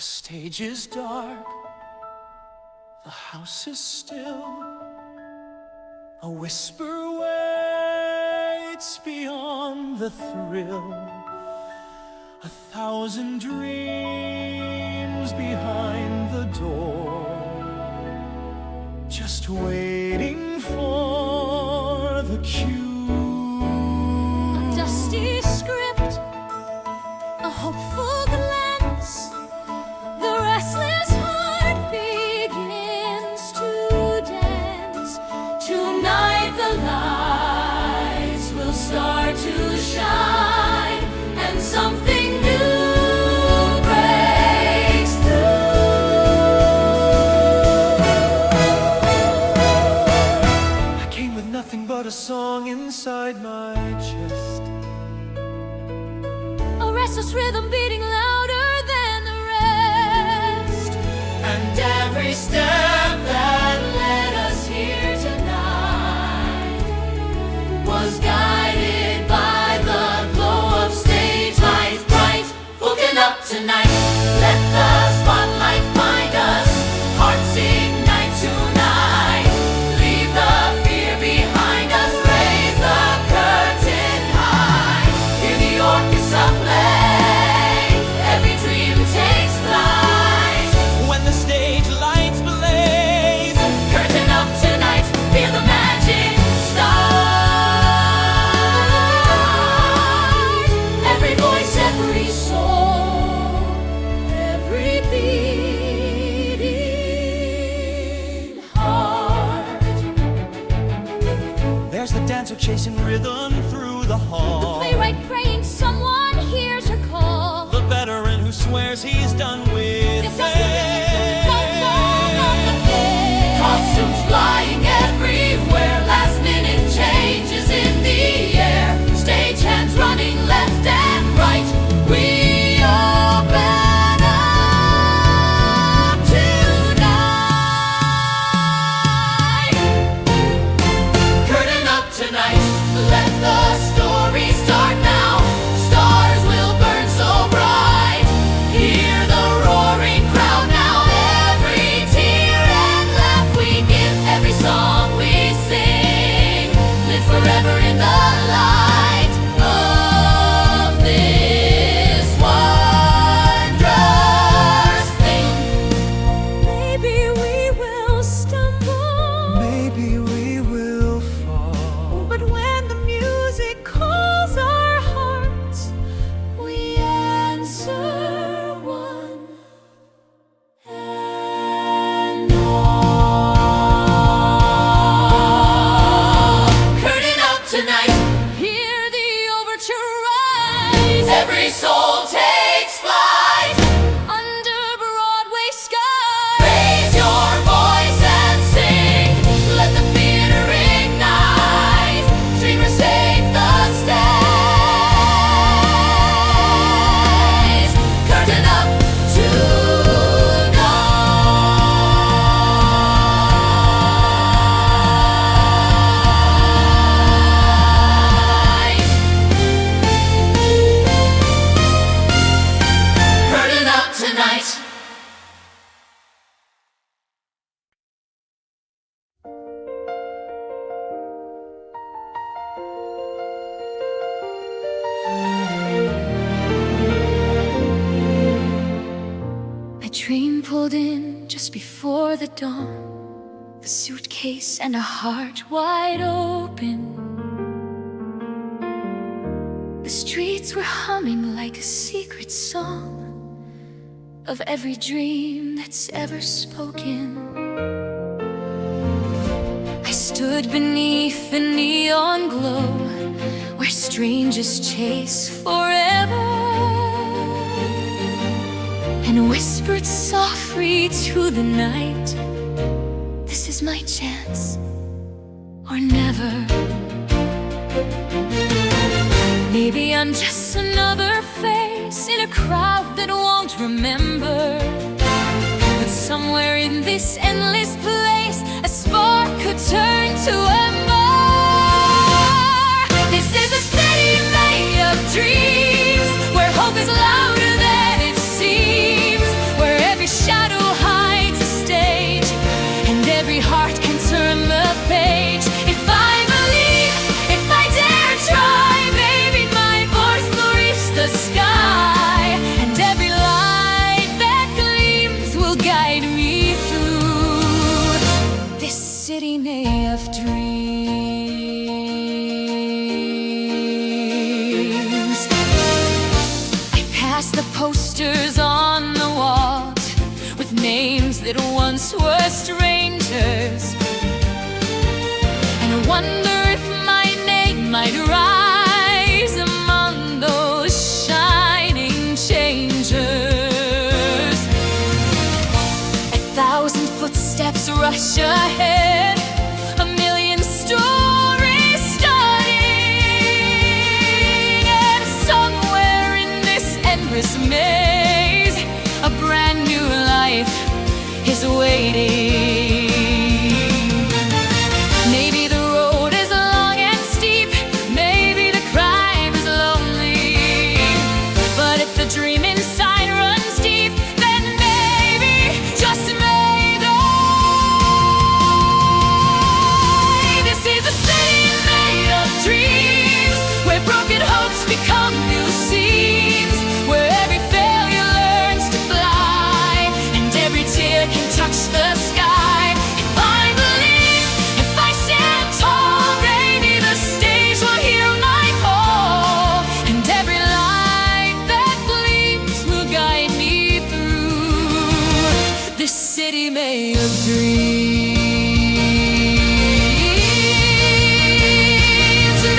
stage is dark, the house is still. A whisper waits beyond the thrill. 1,000 dreams behind the door, just waiting for the cue. A dusty script, a hopeful glance, the restless heart begins to dance. Tonight the lights will start to shine, and something new breaks through. I came with nothing but a song inside my chest, A restless rhythm beating louder than the rest. and every step that led us here tonight Was guided by the glow of stage lights bright. Woken up tonight, let the spotlight find us. Hearts ignite tonight, leave the fear behind us. Raise the curtain high, hear the orchestra play. Every dream takes flight. when the stage lights blaze. Curtain up tonight, feel the magic start. Every voice, every soul, every beating heart. There's the dancer chasing rhythm through the hall. Playwright praying someone hears her call. The veteran who swears he's done with This has been the song of the day. Costumes flying everywhere, last minute changes in the air. Stagehands running left and right. We open up tonight. Curtain up tonight, let the story start now. Stars will burn so bright. Hear the roaring crowd now. Every tear and laugh we give, every song we sing, live forever in the light of this wondrous thing. Maybe we will stumble, Maybe we will fall. but when the music calls our hearts, we answer one and all. Curtain up tonight, hear the overture rise. Every soul takes flight under Broadway sky. Raise your voice and sing, let the theater ignite. Dreamers take the stage. Curtain up tonight. Curtain up tonight. My train pulled in just before the dawn, the suitcase and a heart wide open. The streets were humming like a secret song of every dream that's ever spoken. I stood beneath the neon glow where strangers chase forever, and whispered softly to the night, this is my chance or never. Maybe I'm just another face in a crowd that won't remember, but somewhere in this endless place a spark could turn to ember. This is a city made of dreams, where hope is louder than it seems, where strangers, and I wonder if my name might rise among those shining changers. 1,000 footsteps rush ahead, a million stories starting, and somewhere in this endless maze, a brand new life is waiting. Maybe the road is long and steep, maybe the crime is lonely, but if the dream inside runs deep, then maybe, just maybe, this is a city made of dreams, where broken hopes become new scenes, where every failure learns to fly, and every tear can touch the sky. If I believe, if I stand tall, maybe the stage will hear my call, and every light that gleams will guide me through this city made of dreams.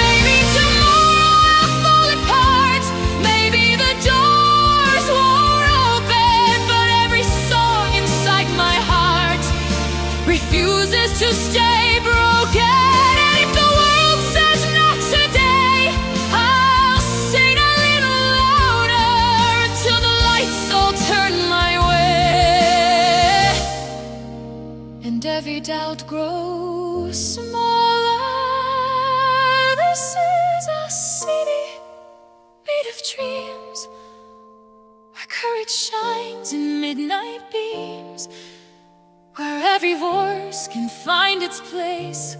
Maybe tomorrow I'll fall apart, maybe the doors won't open, but every song inside my heart refuses to stay broken. And if the world says not today, I'll sing a little louder until the lights all turn my way, and every doubt grows smaller. This is a city made of dreams, where courage shines in midnight beams, where every voice can find its place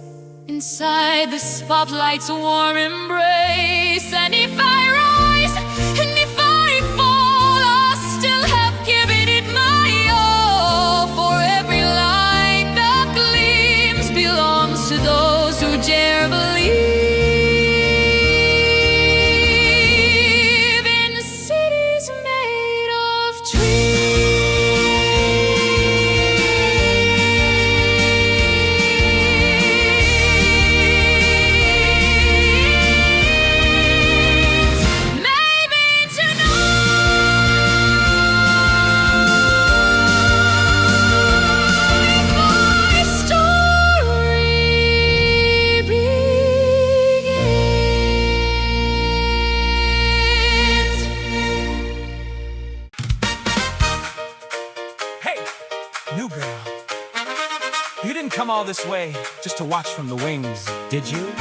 inside the spotlight's warm embrace. And if I rise, and if I fall, I'll still have given it my all, for every light that gleams belongs to those who dare believe in cities made of dreams. Maybe tonight my story begins. Hey, new girl. You didn't come all this way just to watch from the wings, did you?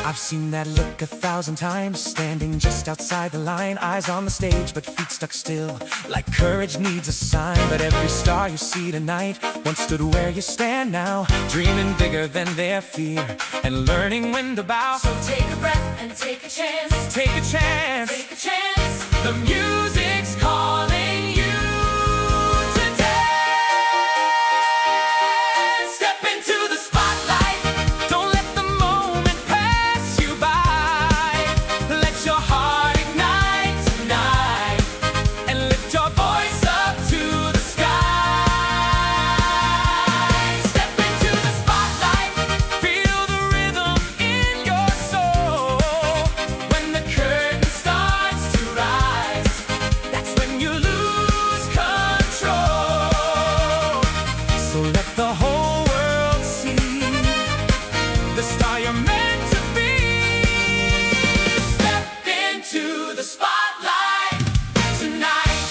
I've seen that look 1,000 times, standing just outside the line, eyes on the stage but feet stuck still, like courage needs a sign. But every star you see tonight once stood where you stand now, dreaming bigger than their fear and learning when to bow. So take a breath and take a chance. Take a chance. Take a chance. The music's calling you to dance. Step into the spotlight. Don't let the moment pass you by. Let your heart ignite tonight and lift your voice up to the sky. Step into the spotlight. Feel the rhythm in your soul. When the curtain starts to rise, that's when you lose control. So let the whole world see the star you're meant to be. Step into the spotlight tonight.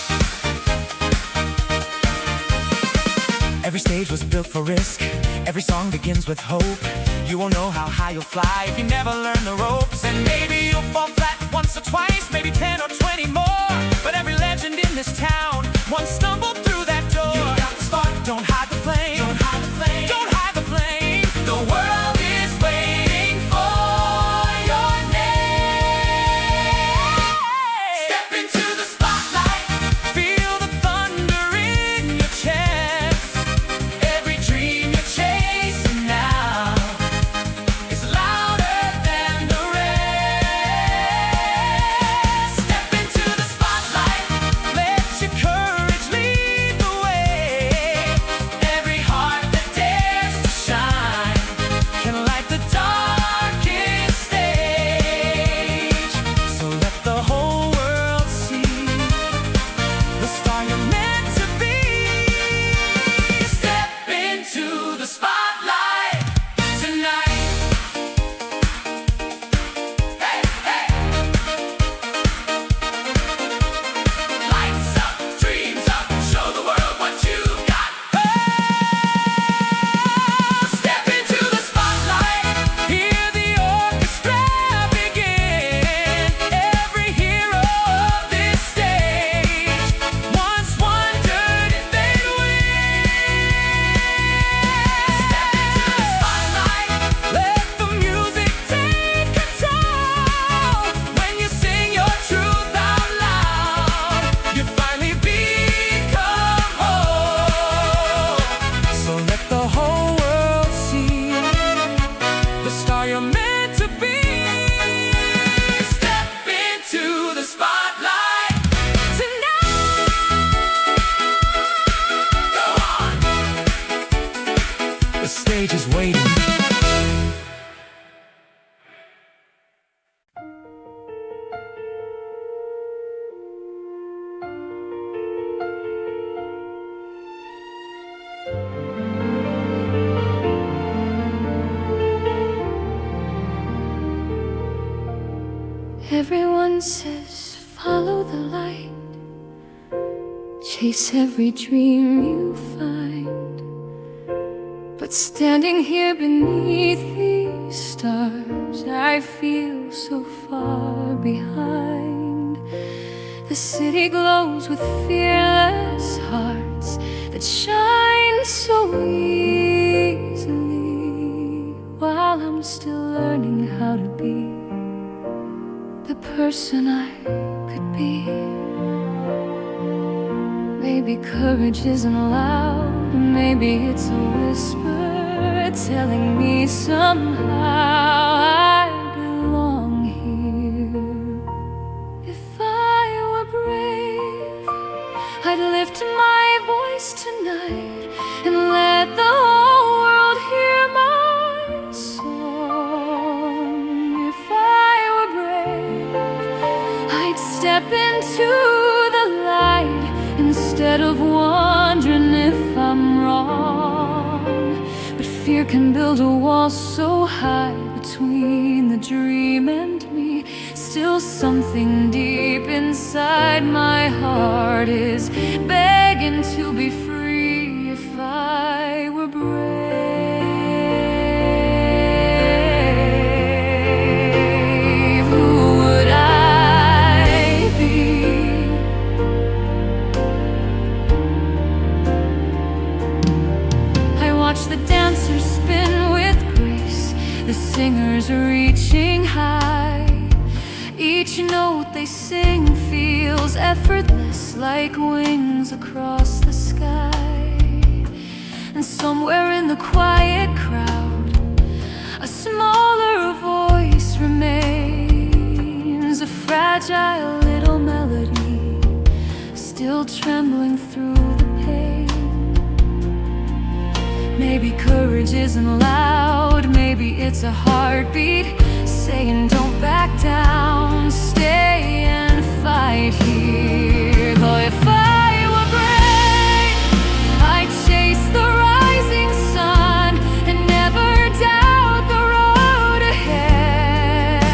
Every stage was built for risk. Every song begins with hope. You won't know how high you'll fly if you never learn the ropes. And maybe you'll fall flat once or twice, maybe 10 or 20 more. But every legend in this town once stumbled through that door. You got the spark, don't hide the flame. Don't hide the flame. Don't hide the flame. The world is waiting for your name. Step into the spotlight. Feel the thunder in your chest. Every dream you're chasing now is louder than the rest. Everyone says follow the light, chase every dream you find. But standing here beneath these stars, I feel so far behind. The city glows with fearless hearts that shine so easily, while I'm still learning how to be the person I could be. Maybe courage isn't loud, maybe it's a whisper telling me somehow I belong here. If I were brave, I'd lift my voice tonight and let the whole world hear my song. If I were brave, I'd step into the light instead of wondering if I'm wrong. But fear can build a wall so high between the dream and me. Still something deep inside my heart is begging to be free. If I were brave, who would I be? Watch the dancers spin with grace, the singers reaching high. Each note they sing feels effortless, like wings across the sky. And somewhere in the quiet crowd, a smaller voice remains, a fragile little melody, still trembling through the pain. Maybe courage isn't loud, maybe it's a heartbeat saying don't back down, stay and fight here. Oh, if I were brave, I'd chase the rising sun and never doubt the road ahead.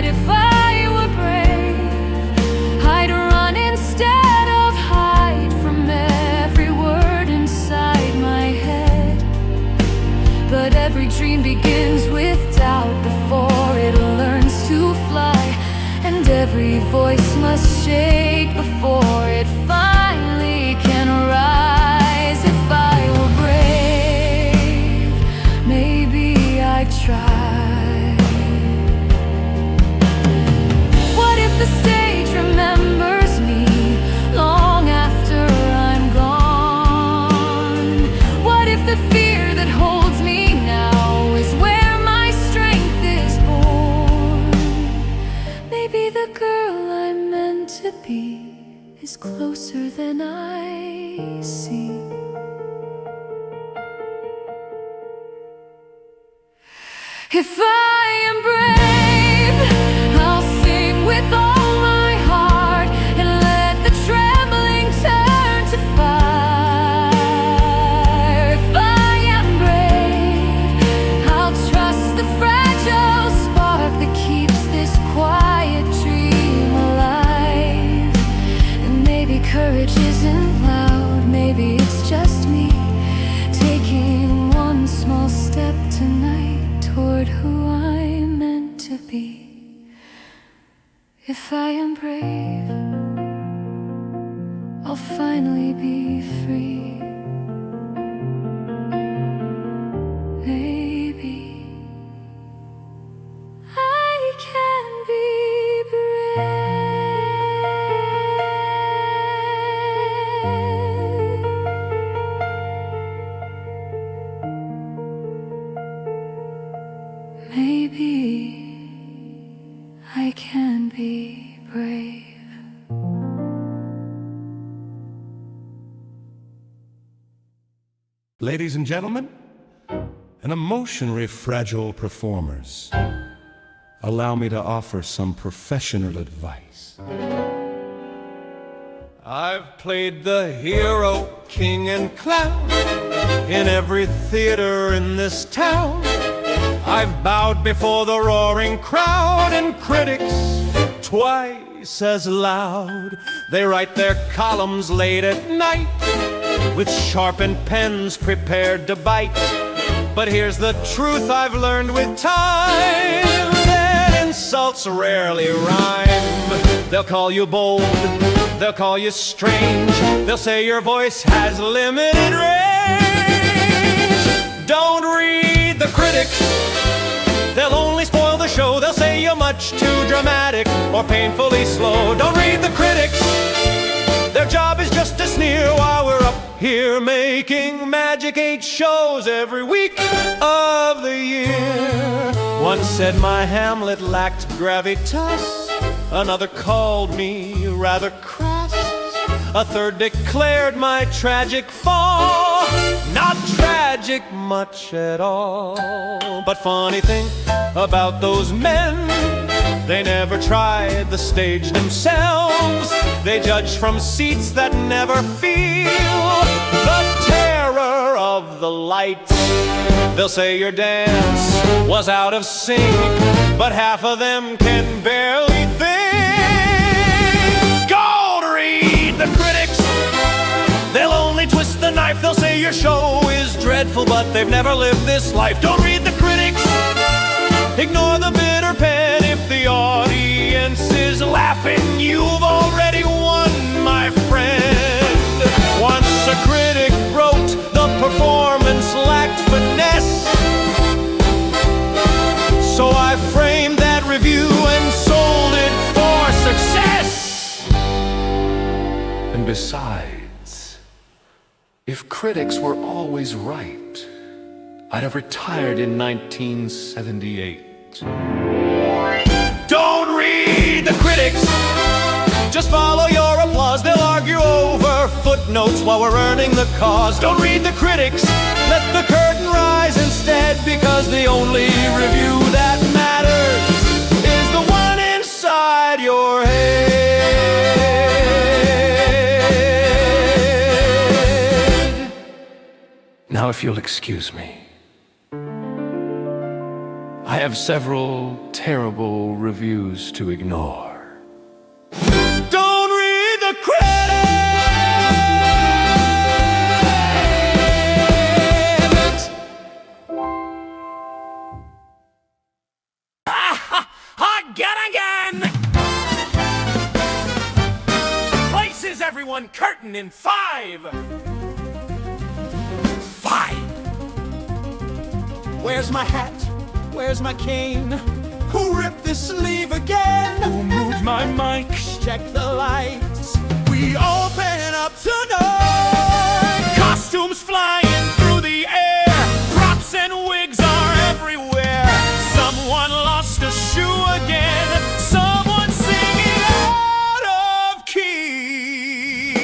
If I were brave, I'd run instead of hide from every word inside my head. But every dream begins with doubt before it learns to fly, and every voice must shake before it finally can rise. If I were brave, maybe I'd try. What if the stage remembers me long after I'm gone? What if the fear that holds me now is where my strength is born? Maybe the girl I'm meant to be is closer than I see. If I am brave, I'll sing with all my heart and let the trembling turn to fire. If I am brave, I'll trust the fragile spark that keeps this quiet dream alive. And maybe courage isn't loud, maybe it's just me taking one small step tonight toward who I'm meant to be. If I am brave, I'll finally be free. Maybe I can be brave. Maybe I can be brave. Ladies and gentlemen, and emotionally fragile performers, allow me to offer some professional advice. I've played the hero, king, and clown in every theater in this town. I've bowed before the roaring crowd, and critics twice as loud. They write their columns late at night with sharpened pens prepared to bite. But here's the truth I've learned with time, that insults rarely rhyme. They'll call you bold, they'll call you strange, they'll say your voice has limited range. Don't read the critics, they'll only spoil the show. They'll say you're much too dramatic or painfully slow. Don't read the critics, their job is just to sneer while we're up here making magic 8 shows every week of the year. One said my Hamlet lacked gravitas, another called me rather crass, a third declared my tragic fall not tragic much at all. But funny thing about those men, they never tried the stage themselves. They judge from seats that never feel the terror of the lights. They'll say your dance was out of sync, but half of them can barely think. Go to read the critics, they'll only twist the knife. They'll say your show is dreadful, but they've never lived this life. Don't read the critics, ignore the bitter pen. If the audience is laughing, you've already won, my friend. Once a critic wrote the performance lacked finesse, so I framed that review and sold it for success. And besides, if critics were always right, I'd have retired in 1978. Don't read the critics, just follow your applause. They'll argue over footnotes while we're earning the cause. Don't read the critics, let the curtain rise instead, because the only review that matters is the one inside your head. Now, if you'll excuse me, I have several terrible reviews to ignore. Don't read the critics! Again! Places everyone, curtain in 5. Where's my hat? Where's my cane? Who ripped the sleeve again? Who moved my mic? Check the lights. We open up tonight. Costumes flying through the air. Props and wigs are everywhere. Someone lost a shoe again. Someone singing out of key.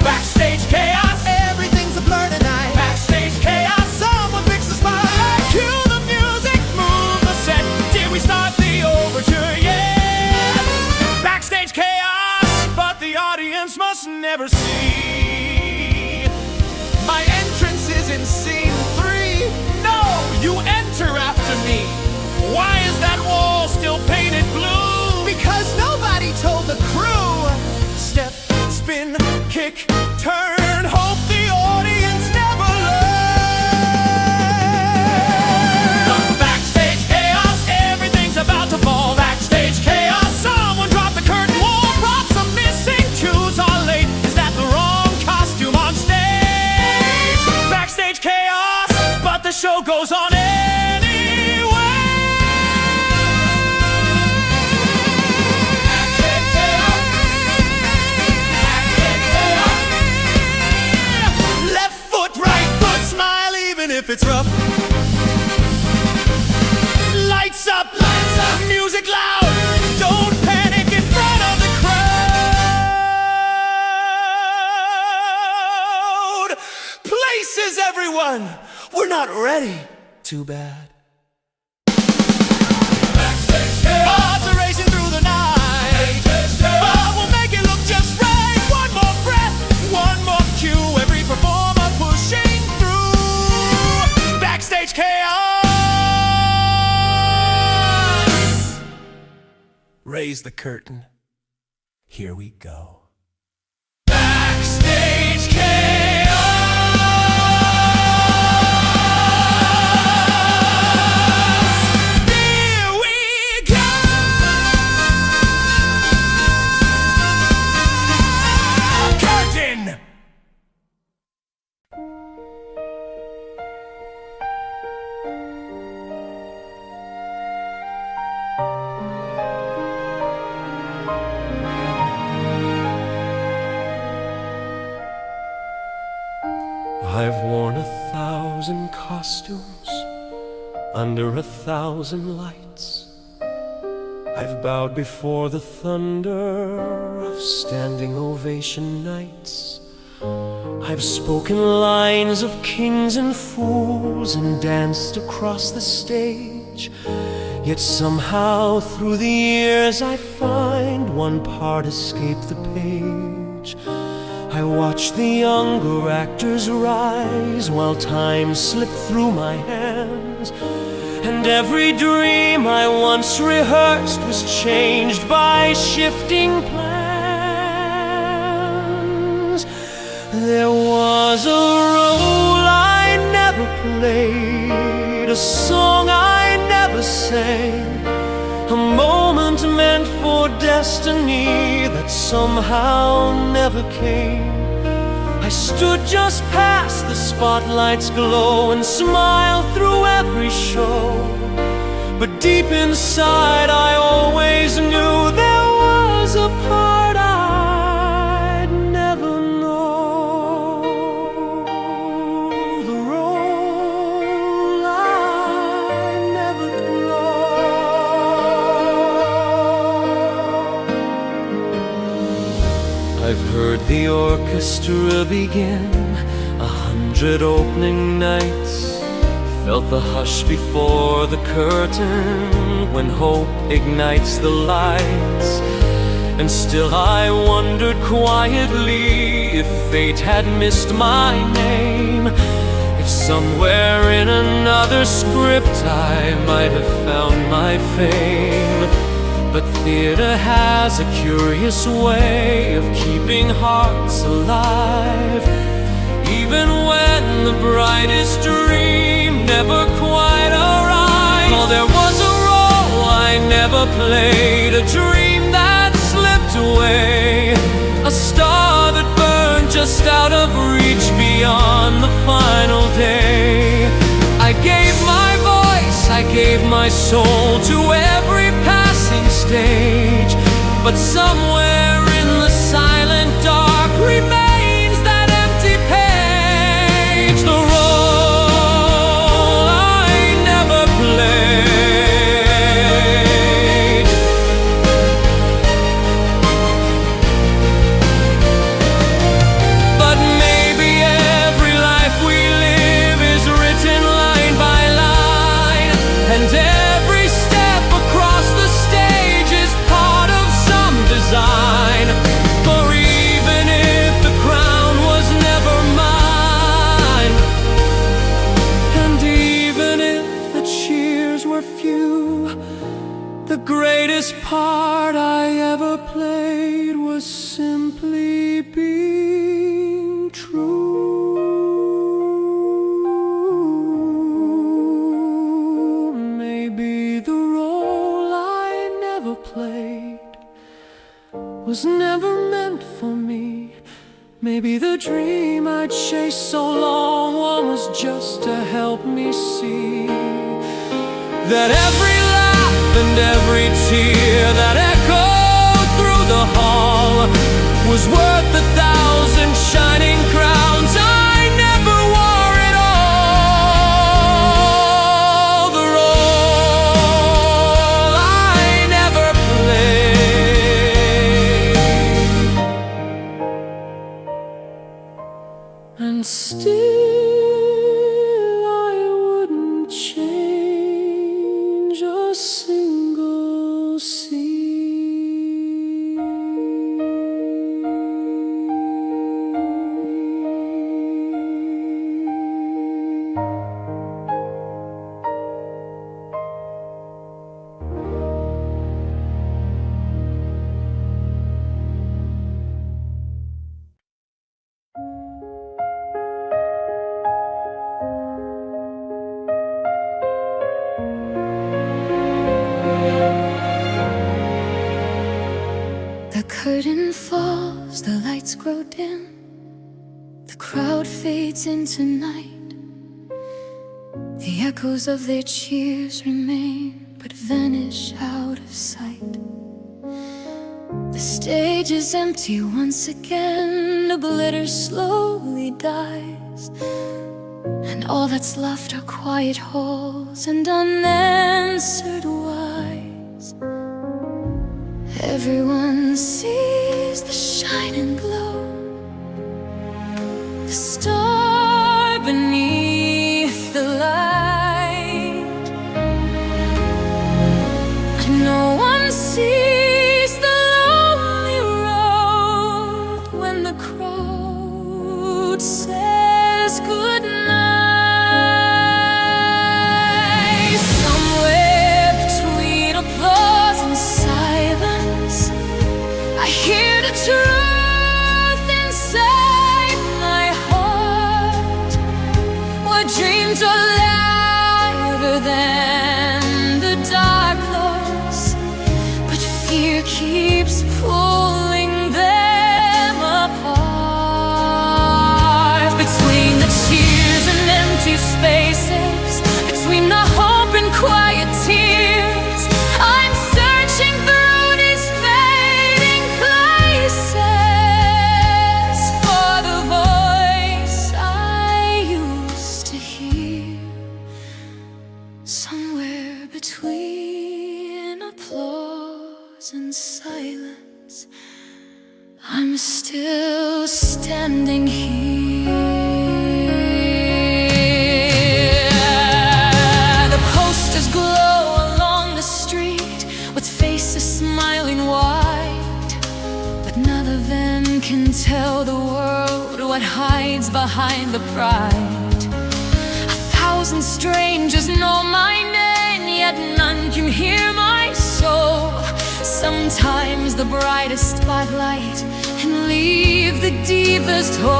Backstage chaos. Everything's a blur tonight. Backstage chaos. Someone fix the spotlight. Cue the music, move the set. Did we start the overture yet? Backstage chaos, but the audience must never see. My entrance is in scene 3. No, you enter after me. Why is that wall still painted blue? Because nobody told the crew. Step, spin, kick, turn. Hope the audience never learns. Backstage chaos, everything's about to fall. Backstage chaos, someone dropped the curtain wall. Props are missing, cues are late. Is that the wrong costume on stage? Backstage chaos, but the show goes on anyway. Backstage chaos. Backstage chaos. Left foot, right foot, smile even if it's rough. Lights up, music loud. Don't panic in front of the crowd. Places, everyone. We're not ready. Too bad. Odds are racing through the night, but we'll make it look just right. One more breath, one more cue. Every performer pushing through. Backstage chaos. Raise the curtain. Here we go. Backstage chaos. Here we go. Curtain. I've worn 1,000 costumes under 1,000 lights. I've bowed before the thunder of standing ovation nights. I've spoken lines of kings and fools and danced across the stage. Yet somehow through the years I find one part escape the page. I watch the younger actors rise while time slipped through my hands, and every dream I once rehearsed was changed by shifting plans. There was a role I never played, a song I never sang, a moment meant for destiny that somehow never came. I stood just past the spotlight's glow and smiled through every show, but deep inside I always knew there was a part I'd never know, the role I never know. I've heard the orchestra begin 100 opening nights, felt the hush before the curtain when hope ignites the lights. And still I wondered quietly if fate had missed my name, if somewhere in another script I might have found my fame. But theater has a curious way of keeping hearts alive, even when the brightest dream never quite arrives. Oh, there was a role I never played, a dream that slipped away, a star that burned just out of reach beyond the final day. I gave my voice, I gave my soul to every passing stage, but somewhere in the silent dark remains that empty page, the role I never played. But maybe every life we live is written line by line, and every step across the stage is part of some design. For even if the crown was never mine, and even if the cheers were few, the greatest part I ever played was simply being true. Maybe the role I never played was never meant for me. Maybe the dream I chased so long was just to help me see that every laugh and every tear that echoed through the hall was worth 1,000 shining crowns I never wore at all. The role I never played, and still I wouldn't change a single scene. curtain falls, the lights grow dim, the crowd fades into night. The echoes of their cheers remain, but vanish out of sight. The stage is empty once again, the glitter slowly dies, and all that's left are quiet halls and unanswered whys. Everyone sees the shining glow, the star beneath the light, and no one sees the lonely road when the crowd says goodnight. Somewhere between applause and silence, I hear the truth inside my heart. What dreams are louder than the dark clouds, but fear keeps pulling them apart. Between the cheers and empty spaces, between the hope and quiet tears, I'm searching through these fading places for the voice I used to hear. Somewhere between applause and silence, I'm still standing here. The posters glow along the street with faces smiling wide, but none of them can tell the world what hides behind the pride. 1,000 strangers know my name, yet none can hear my soul. Sometimes the brightest spotlight can leave the deepest hole.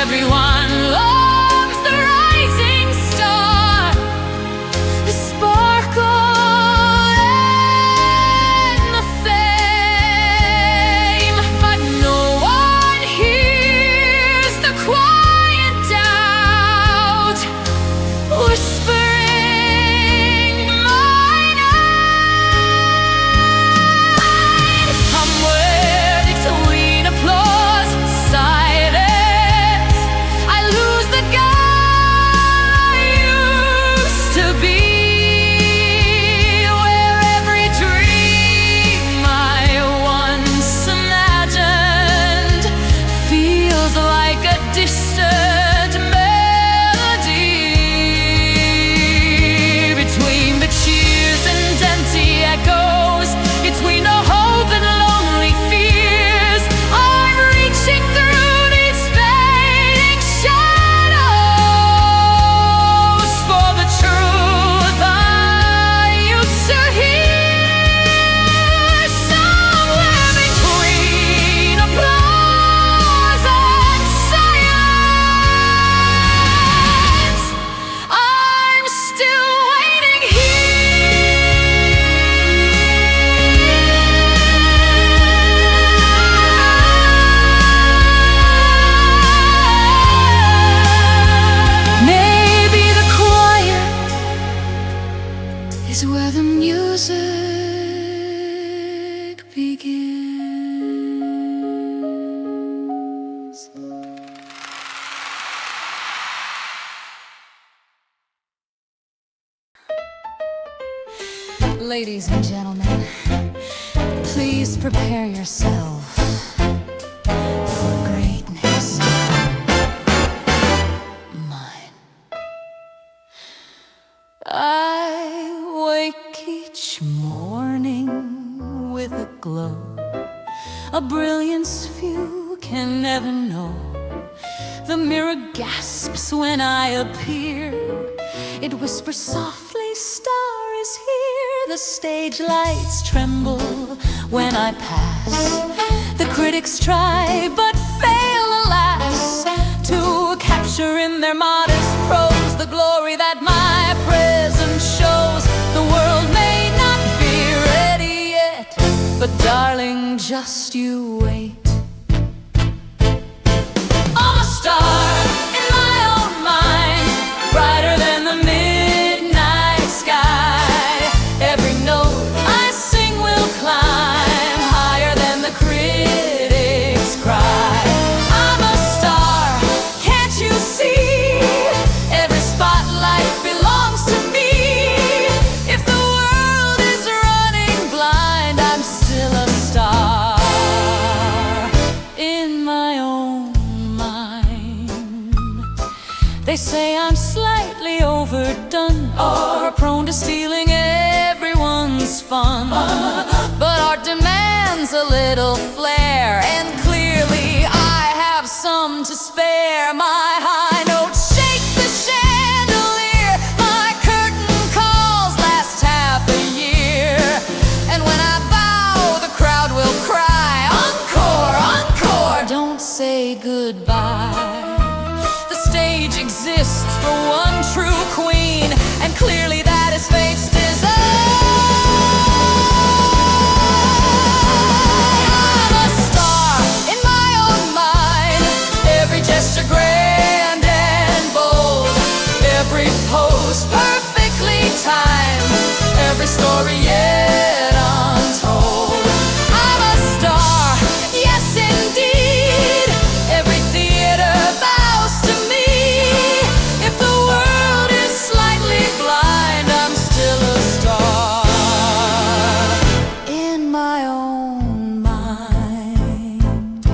Everyone loves the rising star, the sparkle and the fame, but no one hears the quiet doubt whispering my name. Somewhere between applause and silence, I lose the guy I used to be, where every dream I once imagined feels like a distant melody. Between the cheers and empty echoes, between the hope and lonely fears, I'm reaching through these fading shadows for the truth I used to hear. Somewhere between applause and silence, I'm still waiting here. Maybe the choir is where the music begins. Ladies and gentlemen, please prepare yourself for greatness. Mine. I wake each morning with a glow, a brilliance few can never know. The mirror gasps when I appear, it whispers softly, star is here. The stage lights tremble when I pass. The critics try but fail, alas, to capture in their modest prose the glory that my presence shows. The world may not be ready yet, just you wait. I'm a star in my own mind, brighter than the midnight sky. Every note I sing will climb higher than the critics cry. I'm a star, can't you see? Every spotlight belongs to me. If the world is running blind, I'm still a star in my own mind. They say I'm slightly overdone or prone to stealing everyone's fun, but art demands a little flair, and clearly I have some to spare. My high notes shake the chandelier, my curtain calls last half a year, and when I bow the crowd will cry, encore, encore, don't say goodbye. The stage exists for one true queen, and clearly that is fate's design. I'm a star in my own mind, every gesture grand and bold, every pose perfectly timed, every story yet untold. I'm a star, yes indeed, every theater bows to me. If the world is slightly blind, I'm still a star in my own mind.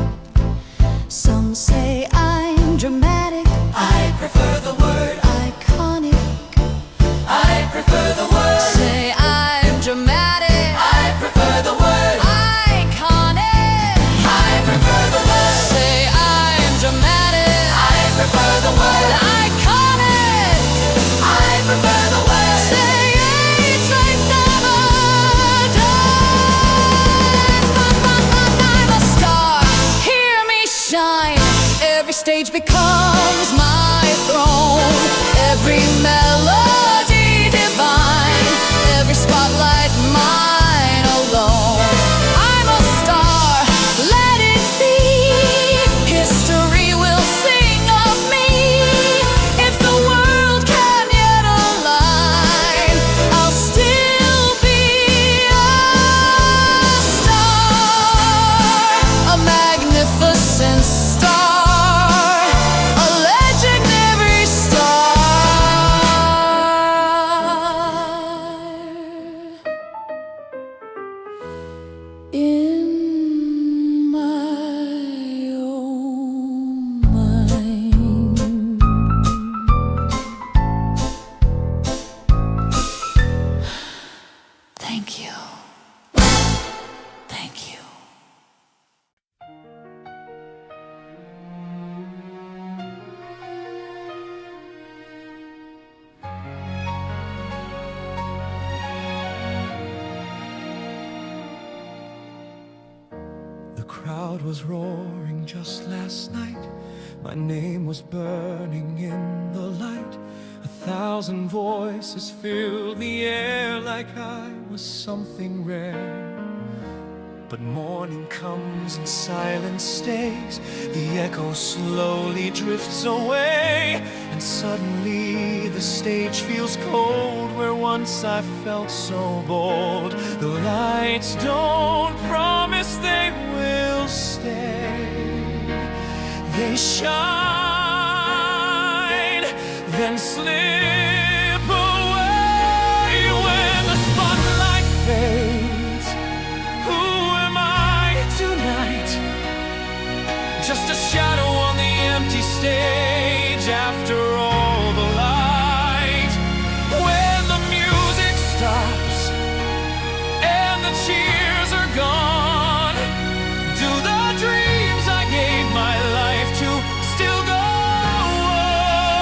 Some say I'm dramatic, I prefer the word iconic. I prefer the word. Say I'm dramatic, I prefer the word iconic. I prefer the word. Say I'm dramatic, I prefer the word iconic. I prefer the word. Say it's like never done. I'm a star, hear me shine. Every stage becomes my throne, every melody divine, every spotlight mine alone. I'm a star, let it be. History will sing of me. If the world can yet align, I'll still be a star, a magnificent star, a legendary star. In my own mind. Thank you. Thank you. The crowd was roaring just last night. My name was burning in the light. 1,000 voices filled the air like I was something rare. But morning comes and silence stays. The echo slowly drifts away, and suddenly the stage feels cold where once I felt so bold. The lights don't promise they will stay. They shine, then slip away when the spotlight fades. Who am I tonight? Just a shadow on the empty stage after all the light. When the music stops and the cheers are gone, do the dreams I gave my life to still go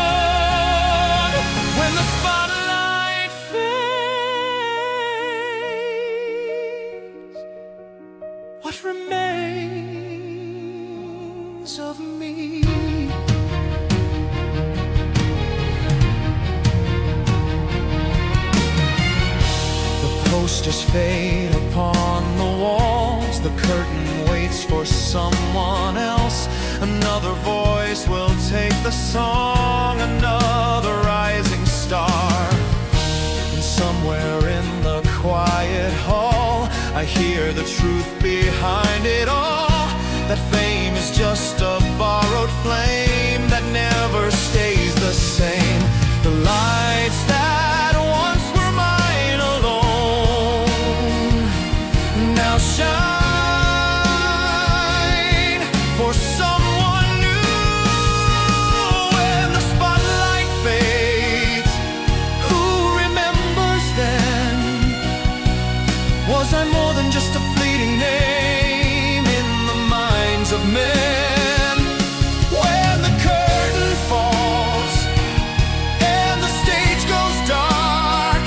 on? When the spotlight fades, what remains of me? The posters fade upon the walls. falls, the curtain waits for someone else. Another voice will take the song, another rising star. And somewhere in the quiet hall, I hear the truth behind it all, that fame is just a borrowed flame that never stays the same. The lights that once were mine alone now shine for someone new. When the spotlight fades, who remembers then? Was I more than just a fleeting name in the minds of men? When the curtain falls and the stage goes dark,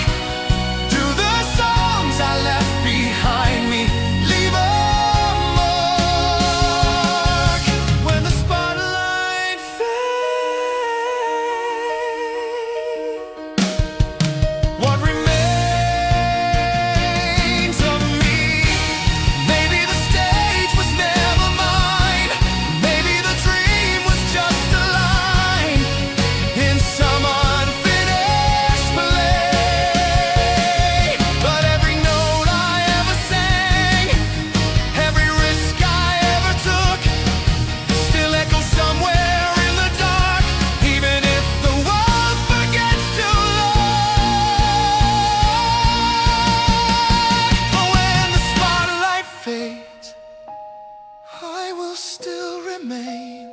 do the songs I left behind me leave a mark? When the spotlight fades, what remains of me? Maybe the stage was never mine. Maybe the dream was just a line in some unfinished play. But every note I ever sang, every risk I ever took, still echoes somewhere in the dark, even if the world forgets to look. When the spotlight fades, I will still remain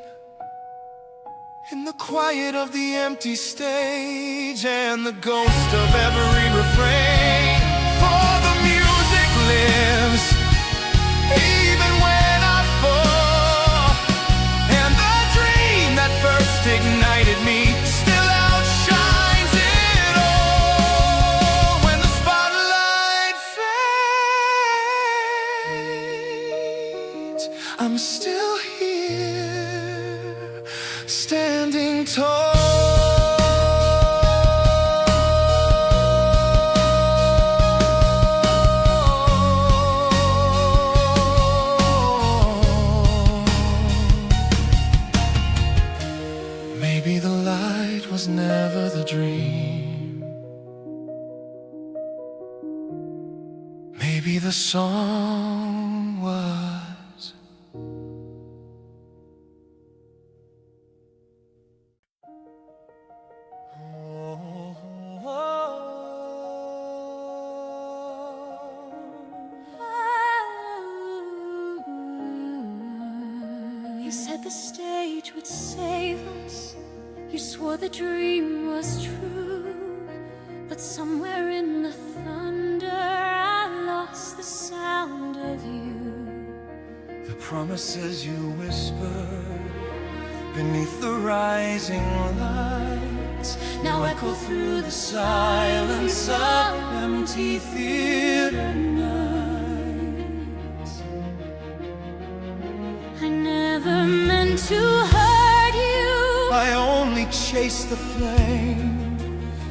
in the quiet of the empty stage and the ghost of every refrain. For the music lives even when I fall, and the dream that first ignited me still outshines it all. When the spotlight fades, I'm still here, standing tall. Maybe the light was never the dream. Maybe the song was. You said the stage would save us. You swore the dream was true. But somewhere in the thunder, I lost the sound of you. The promises you whispered beneath the rising lights now echo through the silence of empty theater nights. I never meant to hurt you. I only chase the flame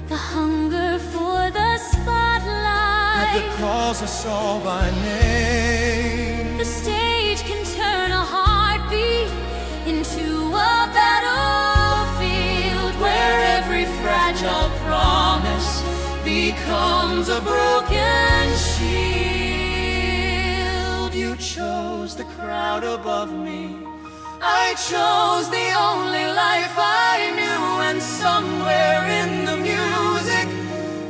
The hunger for the spotlight that calls us all by name. The stage can turn a heartbeat into a battlefield where every fragile promise becomes a broken shield. You chose the crowd above me, I chose the only life I knew. And somewhere in the music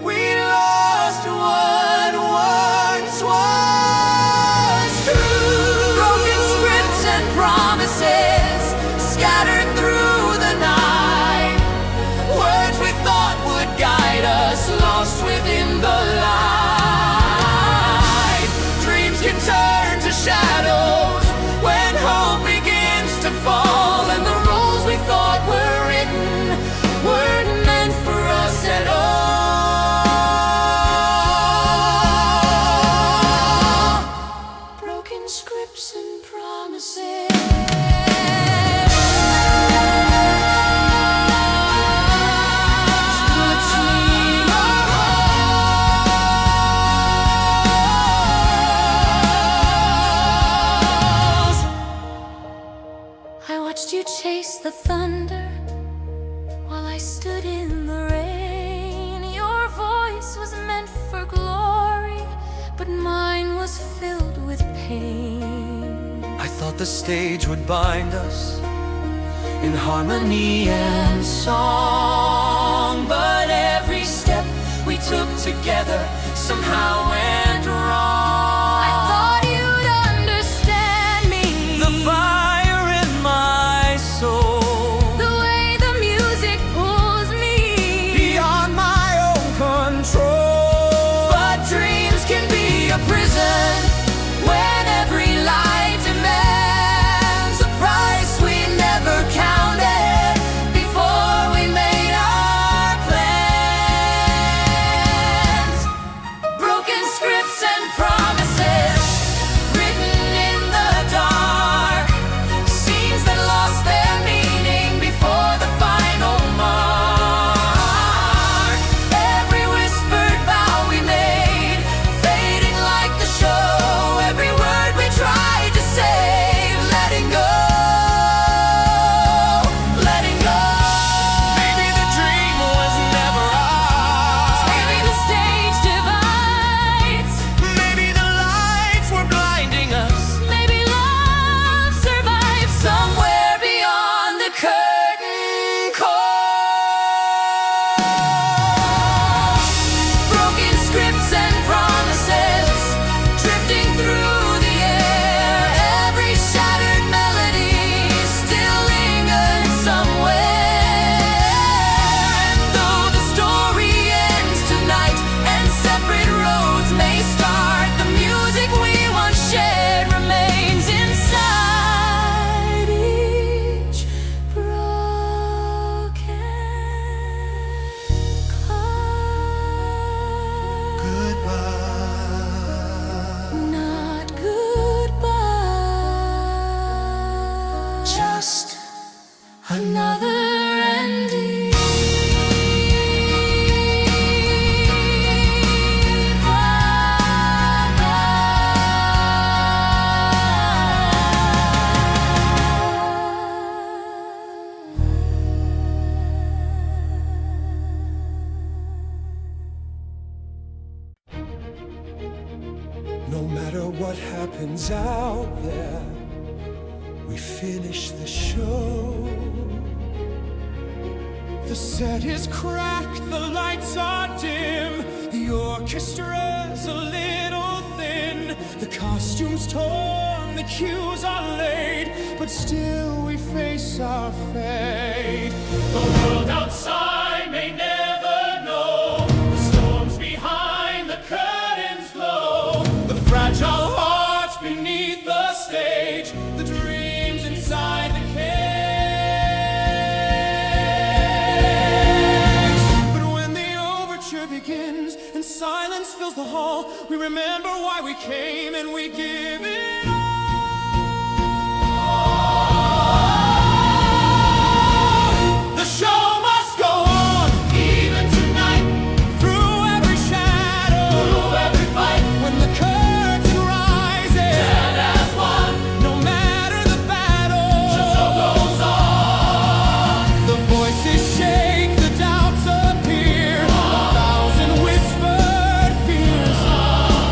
we lost what once was true. Broken scripts and promises scattered through the night. Words we thought would guide us, lost within the light. Dreams can turn to shadows when hope begins to fall, and the roles we thought were written weren't meant for us at all. chased the thunder while I stood in the rain. Your voice was meant for glory, but mine was filled with pain. I thought the stage would bind us in harmony and song, but every step we took together somehow went wrong. I thought you'd understand me, The fire in my soul, the way the music pulls me beyond my own control. But dreams can be a prison when every lie demands a price we never counted before we made our plans. broken scripts and promises written in the dark, Scenes that lost their meaning before the final mark. Every whispered vow we made, fading like the show. Every word we tried to save, letting go, letting go. Maybe the dream was never ours. maybe the stage divides, Maybe the lights were blinding us. maybe love survives Somewhere beyond the curtain call. Broken scripts and promises drifting through the air. Every shattered melody still lingered somewhere. And though the story ends tonight and separate roads may start, the music we once shared remains inside each broken cloud. Goodbye. Not goodbye, Just another ending. No matter what happens out there, we finish the show. The set is cracked, the lights are dim, the orchestra's a little thin, the costumes torn, the cues are laid, but still we face our fate. The world outside may never know the storms behind the curtains glow, the fragile hearts beneath the stage, the dreams inside the cage. But when the overture begins and silence fills the hall, we remember why we came and we give it all. The show must go on, even tonight, through every shadow, through every fight. When the curtain rises, dead as one, no matter the battle, the show goes on. The voices shake, the doubts appear, a thousand whispered fears,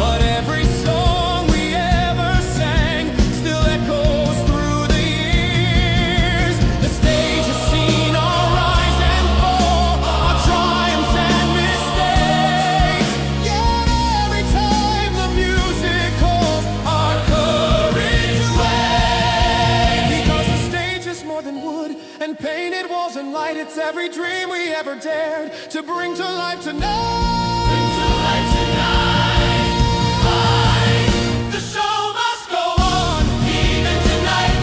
but every song we ever sang still echoes through the years. The stage has seen our rise and fall, our triumphs and mistakes. Yet every time the music calls, our courage wakes. Because the stage is more than wood and painted walls and light. It's every dream we ever dared to bring to life tonight. Bring to life tonight. The show must go on, even tonight.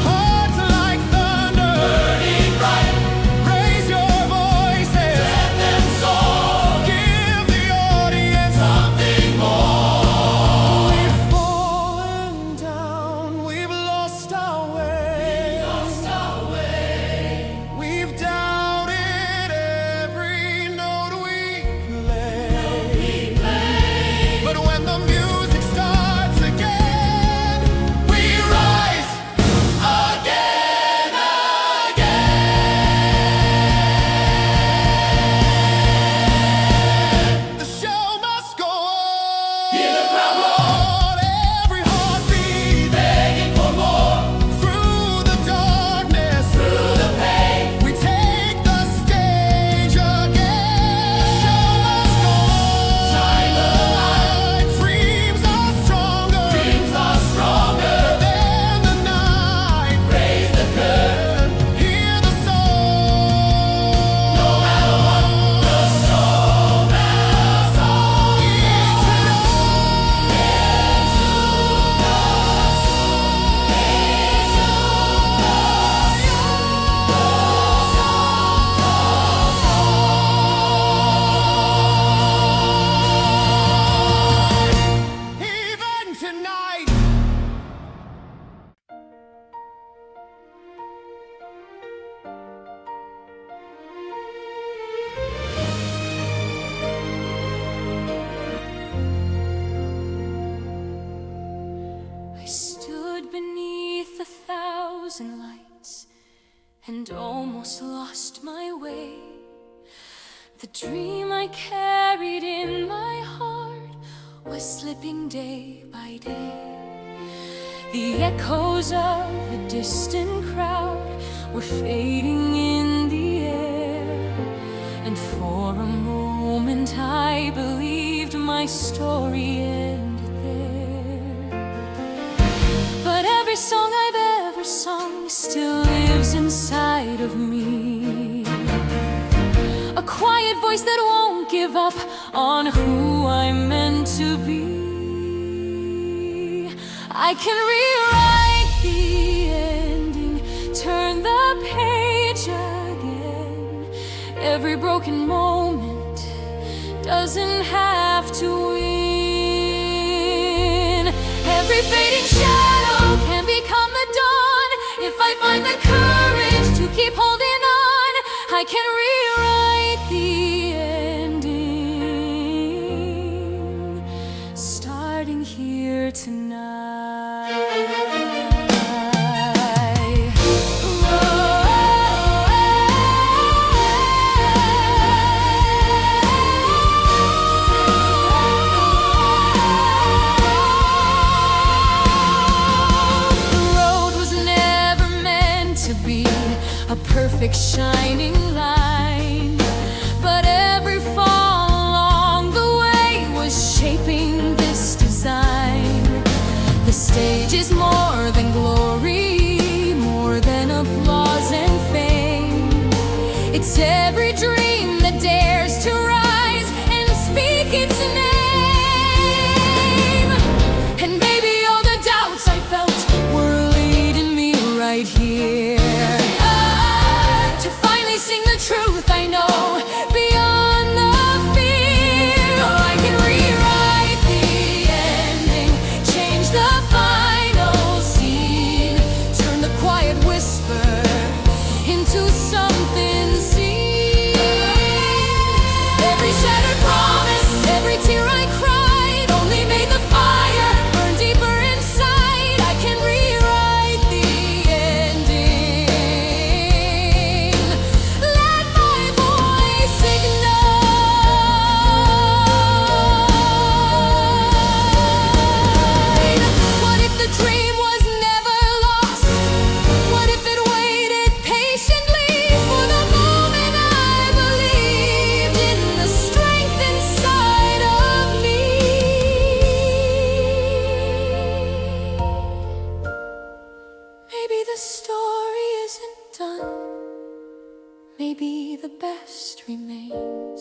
Hearts like thunder, burning bright. Raise your voices, let them soar. Give the audience something more. We've fallen down, we've lost our way. We've doubted every note we play. Lord, every heartbeat begging for more, through the darkness, through the pain. we take the stage again. Show must go on. Shine the light. Dreams are stronger Dreams are stronger. than the night. Raise the curtain. Hear the soul. No matter what the storm has on. Even tonight. I stood beneath 1,000 lights and almost lost my way. The dream I carried in my heart was slipping day by day. The echoes of a distant crowd were fading in the air, and for a moment I believed my story ended there. But every song I've ever sung still lives inside of me, a quiet voice that won't give up on who I'm meant to be. I can rewrite the ending, turn the page again. Every broken moment doesn't have to win. Every fading shadow can become the dawn if I find the courage to keep holding on. I can rewrite the ending, starting here tonight. The road was never meant to be a perfect shining line, but every fall along the way was shaping this design. The stage is more than glory, more than applause and fame. It's every dream that dares to rise and speak its name. And maybe all the doubts I felt were leading me right here to finally sing the truth I know beyond the fear. Oh, I can rewrite the ending, change the final scene, turn the quiet whisper into something seen. Every shattered promise, every tear I cried only made the fire burn deeper inside. I can rewrite the ending. Let my voice ignite. What if the dream was never lost? What if it waited patiently for the moment I believed in the strength inside of me? Maybe the story isn't done. Maybe the best remains.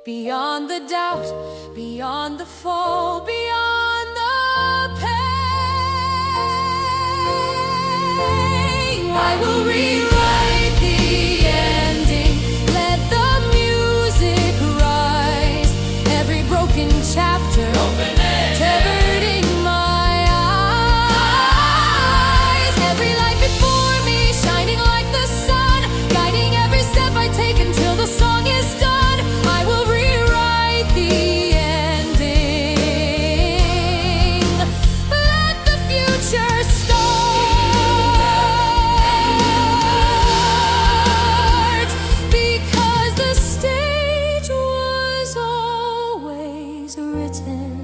Beyond the doubt, beyond the fall, beyond the pain, I will rewrite the ending. Let the music rise. Every broken chapter diverting my eyes. Every light before me shining like the sun, guiding every step I take until the song is done. I will rewrite the ending. Let the future start, because the stage was always written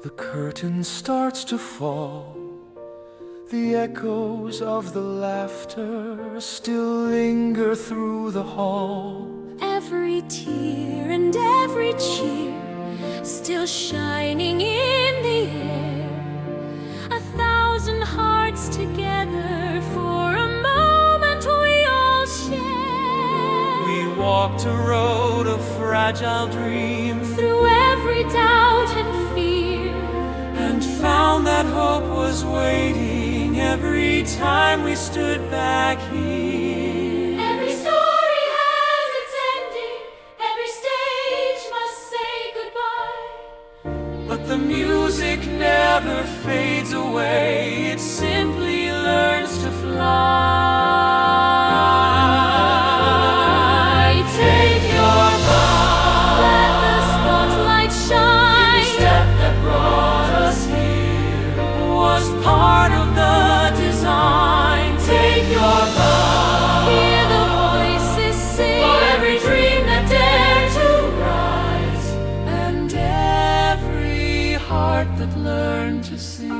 The curtain starts to fall. The echoes of the laughter still linger through the hall. Every tear and every cheer still shining in the air. 1,000 hearts together for a moment we all share. We walked a road of fragile dreams Through every doubt and fear, and found that hope was waiting every time we stood back here. Every story has its ending, every stage must say goodbye. But the music never fades away, it simply learns to fly. Take your bow, let the spotlight shine. the step that brought us here was part of the design. Take your bow, Hear the voices sing. For every dream that dared to rise, and every heart that learned to sing.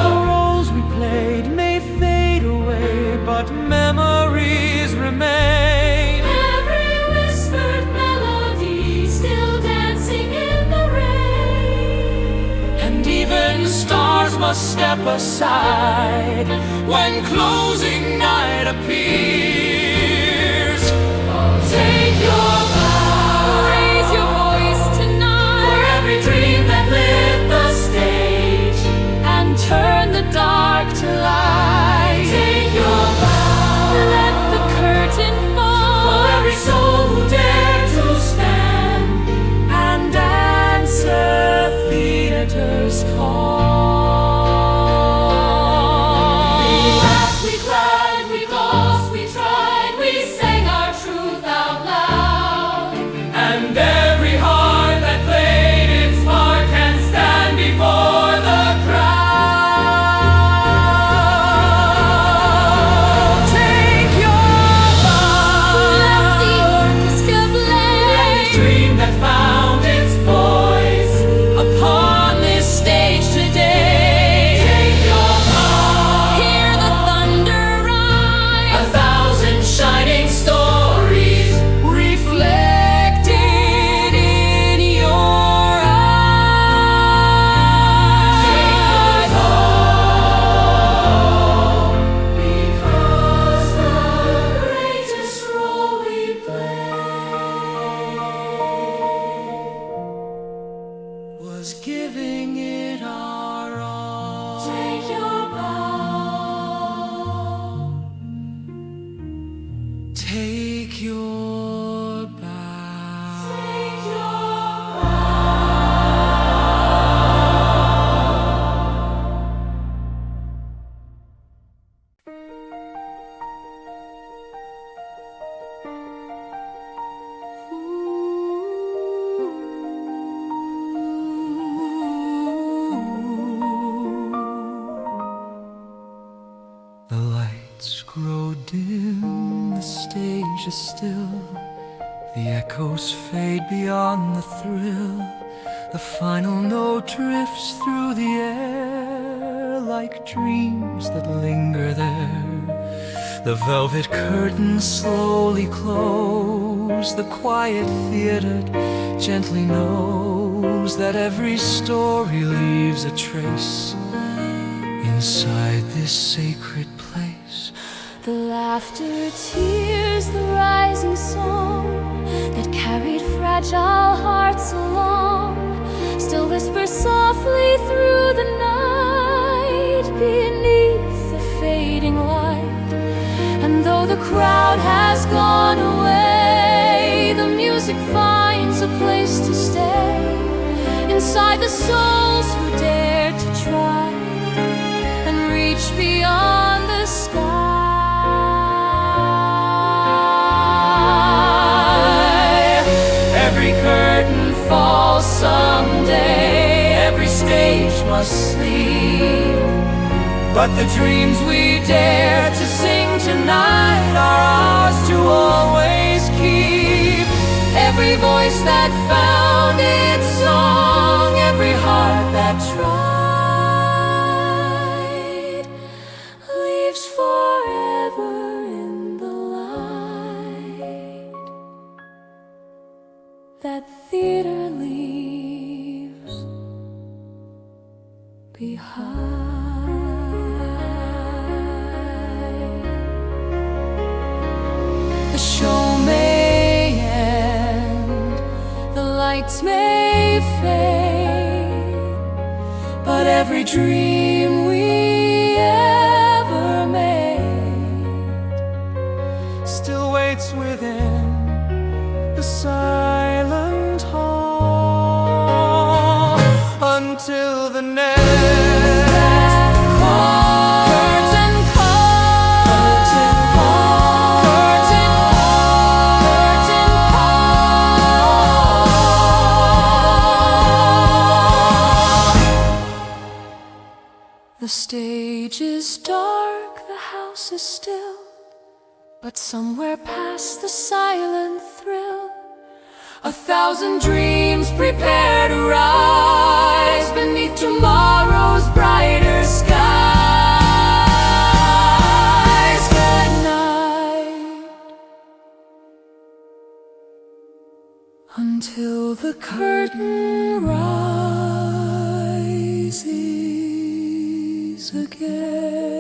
The roles we played may fade away, but memories remain. every whispered melody still dancing in the rain. And even stars must step aside when closing night appears. Take your bow, Raise your voice tonight. For every dream that lit the stage, And turn the dark to light. take your bow. Let the curtain fall. For every soul who dared to stand, and answer theater's call. we laughed, we cried, we lost, we tried, we sang our truth out loud. And every heart that played its part can stand before the crowd. Take your bow. Let the orchestra play. Dream that found its voice upon this stage today. Take your bow. Hear the thunder rise. 1,000 shining stories, Reflected in your eyes. because the greatest role we play Was giving it our all. Take your bow. Take your bow. Take your The lights grow dim, the stage is still. The echoes fade beyond the thrill. The final note drifts through the air like dreams that linger there. The velvet curtains slowly close. The quiet theater gently knows that every story leaves a trace inside this sacred place. The laughter, tears, the rising song that carried fragile hearts along still whispers softly through the night beneath the fading light. And though the crowd has gone away, the music finds a place to stay inside the souls who dare to try and reach beyond the sky. Every curtain falls someday, every stage must sleep. But the dreams we dare to sing tonight are ours to always keep. voice that found its song, every heart that tried leaves forever in the light that theater leaves behind. The show may end, the lights may fade, but every dream we ever made still waits within the silent hall until the next curtain call. Curtain call. Curtain call. The stage is dark, the house is still, but somewhere past the silent thrill, 1,000 dreams prepare to rise beneath tomorrow's brighter skies. Good night, until the curtain rises again.